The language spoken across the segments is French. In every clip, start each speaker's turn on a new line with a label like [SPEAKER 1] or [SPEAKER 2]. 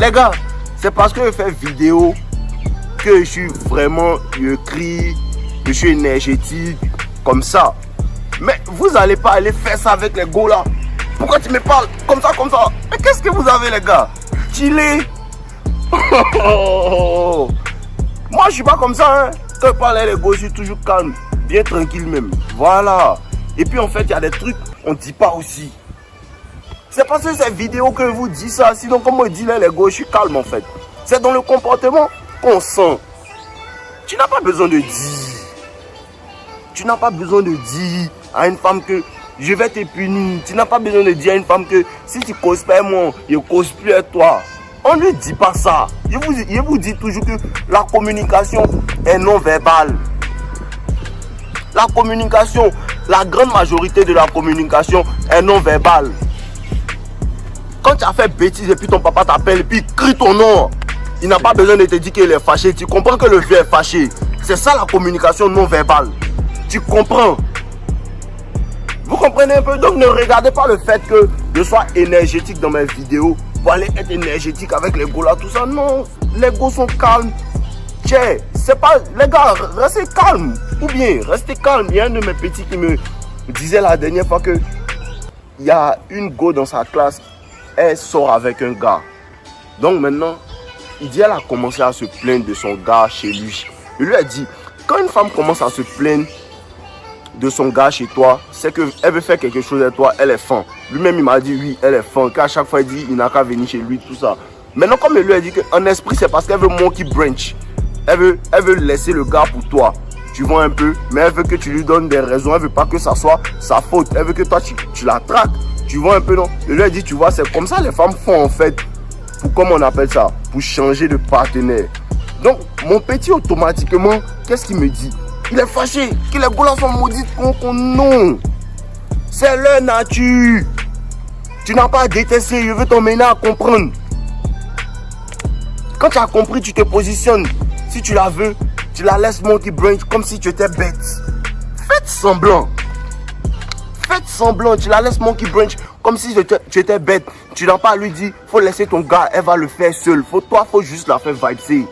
[SPEAKER 1] Les gars, c'est parce que je fais vidéo que je suis vraiment, je crie, que je suis énergétique, comme ça. Mais vous n'allez pas aller faire ça avec les gars là. Pourquoi tu me parles comme ça, comme ça? Mais qu'est-ce que vous avez les gars? Chillez. Moi je suis pas comme ça, hein. Quand je parle avec les gars, je suis toujours calme, bien tranquille même. Voilà. Et puis en fait, il y a des trucs on dit pas aussi. C'est parce que ces vidéos que je vous dis ça. Sinon, comme on dit là, les gars, je suis calme en fait. C'est dans le comportement qu'on sent. Tu n'as pas besoin de dire. Tu n'as pas besoin de dire à une femme que je vais te punir. Tu n'as pas besoin de dire à une femme que si tu causes pas moi, je cause plus avec toi. On ne dit pas ça. Je vous dis toujours que la communication est non verbale. La communication, la grande majorité de la communication est non verbale. Quand tu as fait bêtise et puis ton papa t'appelle et puis crie ton nom, il n'a pas besoin de te dire qu'il est fâché. Tu comprends que le vieux est fâché. C'est ça la communication non verbale. Tu comprends? Vous comprenez un peu? Donc ne regardez pas le fait que je sois énergétique dans mes vidéos pour aller être énergétique avec les gars là, tout ça. Non, les gars sont calmes. Tiens, c'est pas... Les gars, restez calmes. Ou bien, restez calmes. Il y a un de mes petits qui me disait la dernière fois que il y a une go dans sa classe, elle sort avec un gars. Donc maintenant, il dit elle a commencé à se plaindre de son gars chez lui. Il lui a dit, quand une femme commence à se plaindre de son gars chez toi, c'est qu'elle veut faire quelque chose avec toi, elle est fan. Lui-même il m'a dit oui, elle est fan. Qu'à chaque fois il dit il n'a qu'à venir chez lui, tout ça. Maintenant comme il lui a dit qu'en esprit c'est parce qu'elle veut monkey branch. Elle veut laisser le gars pour toi. Tu vois un peu, mais elle veut que tu lui donnes des raisons. Elle veut pas que ça soit sa faute. Elle veut que toi tu la traques. Tu vois un peu, non? Il lui a dit, tu vois, c'est comme ça les femmes font en fait. Pour, comment on appelle ça? Pour changer de partenaire. Donc, mon petit automatiquement, qu'est-ce qu'il me dit? Il est fâché. Que les gars sont maudits. Non. C'est leur nature. Tu n'as pas à détester. Je veux t'emmener à comprendre. Quand tu as compris, tu te positionnes. Si tu la veux, tu la laisses monkey branch comme si tu étais bête. Faites semblant. Faites semblant, tu la laisses monkey branch comme si tu étais bête. Tu n'as pas à lui dire, faut laisser ton gars, elle va le faire seule. Toi, faut juste la faire vibrer.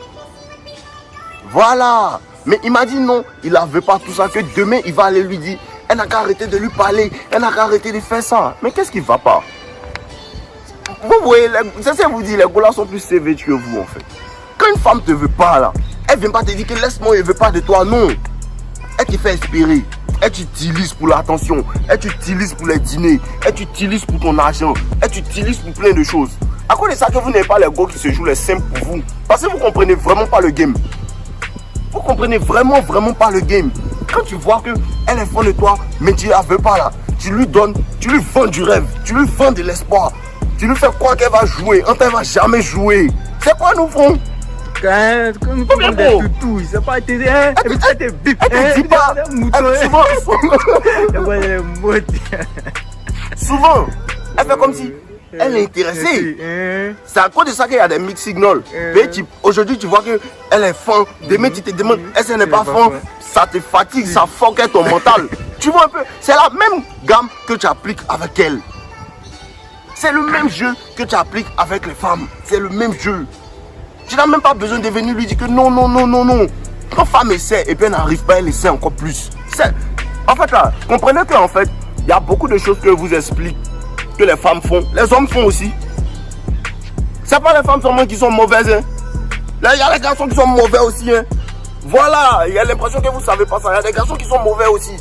[SPEAKER 1] Voilà. Mais il m'a dit non, il ne veut pas tout ça, que demain il va aller lui dire, elle n'a qu'à arrêter de lui parler, elle n'a qu'à arrêter de faire ça. Mais qu'est-ce qui ne va pas? Vous voyez, c'est ça que vous dites, les gars là sont plus sévères que vous en fait. Quand une femme ne te veut pas là, elle ne vient pas te dire que laisse-moi, elle ne veut pas de toi, non. Elle te fait espérer. Elle t'utilise pour l'attention. Elle t'utilise pour les dîners. Elle t'utilise pour ton argent. Elle t'utilise pour plein de choses. À cause de ça que vous n'avez pas les gars qui se jouent les simples pour vous. Parce que vous ne comprenez vraiment pas le game. Vous comprenez vraiment pas le game. Quand tu vois qu'elle est fan de toi, mais tu ne la veux pas là. Tu lui donnes, tu lui vends du rêve. Tu lui vends de l'espoir. Tu lui fais croire qu'elle va jouer. En fait, elle ne va jamais jouer. C'est quoi nous ferons?
[SPEAKER 2] Comme des toutous, c'est pas t'aider, hein? Elle te bip,
[SPEAKER 1] elle te dit pas. Souvent, elle fait comme si elle est intéressée. C'est à cause de ça qu'il y a des mix signals. Aujourd'hui, tu vois qu'elle est fan. Demain, tu te demandes, est-ce qu'elle n'est pas fan? Ça te fatigue, ça fuck ton mental. Tu vois un peu? C'est la même gamme que tu appliques avec elle. C'est le même jeu que tu appliques avec les femmes. C'est le même jeu. Tu n'as même pas besoin de venir lui dire que non. Quand femme essaie et puis elle n'arrive pas, elle essaie encore plus. En fait là, comprenez qu'en fait, il y a beaucoup de choses que je vous explique que les femmes font. Les hommes font aussi. C'est pas les femmes seulement qui sont mauvaises. Hein. Là, il y a les garçons qui sont mauvais aussi. Hein. Voilà, il y a l'impression que vous ne savez pas ça. Il y a des garçons qui sont mauvais aussi.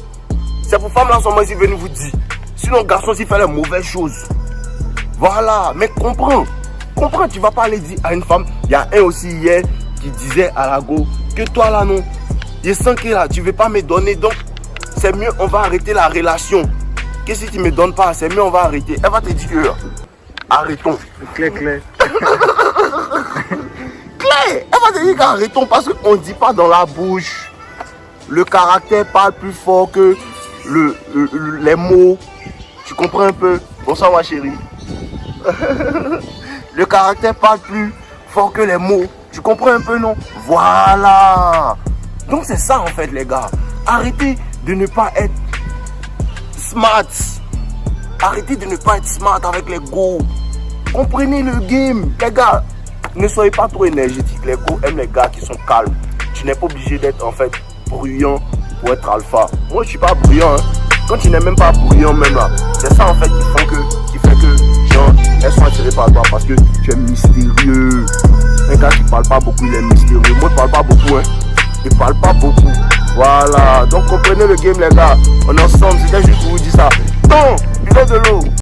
[SPEAKER 1] C'est pour femmes là seulement ils viennent vous dire. Sinon, garçons, ils font les mauvaises choses. Voilà, mais comprends, tu vas pas aller dire à une femme. Il y a un aussi hier qui disait à la go que toi là non, je sens que là tu veux pas me donner, donc c'est mieux on va arrêter la relation. Que si tu me donnes pas, c'est mieux on va arrêter. Elle va te dire que arrêtons.
[SPEAKER 2] Claire.
[SPEAKER 1] Claire, elle va te dire qu'arrêtons parce qu'on dit pas dans la bouche. Le caractère parle plus fort que les mots. Tu comprends un peu? Bonsoir ma chérie. Le caractère parle plus fort que les mots. Tu comprends un peu, non? Voilà. Donc c'est ça en fait les gars. Arrêtez de ne pas être smart. Arrêtez de ne pas être smart avec les go. Comprenez le game, les gars. Ne soyez pas trop énergétique. Les go aiment les gars qui sont calmes. Tu n'es pas obligé d'être en fait bruyant pour être alpha. Moi je suis pas bruyant. Hein. Quand tu n'es même pas bruyant même là, c'est ça en fait qui fait que genre elles sont attirées par toi parce que tu es mystérieux. Un gars qui parle pas beaucoup, il est mystérieux. Moi je parle pas beaucoup, hein. Il parle pas beaucoup. Voilà. Donc comprenez le game les gars. On est ensemble, c'était juste pour vous dire ça. Non, il de l'eau.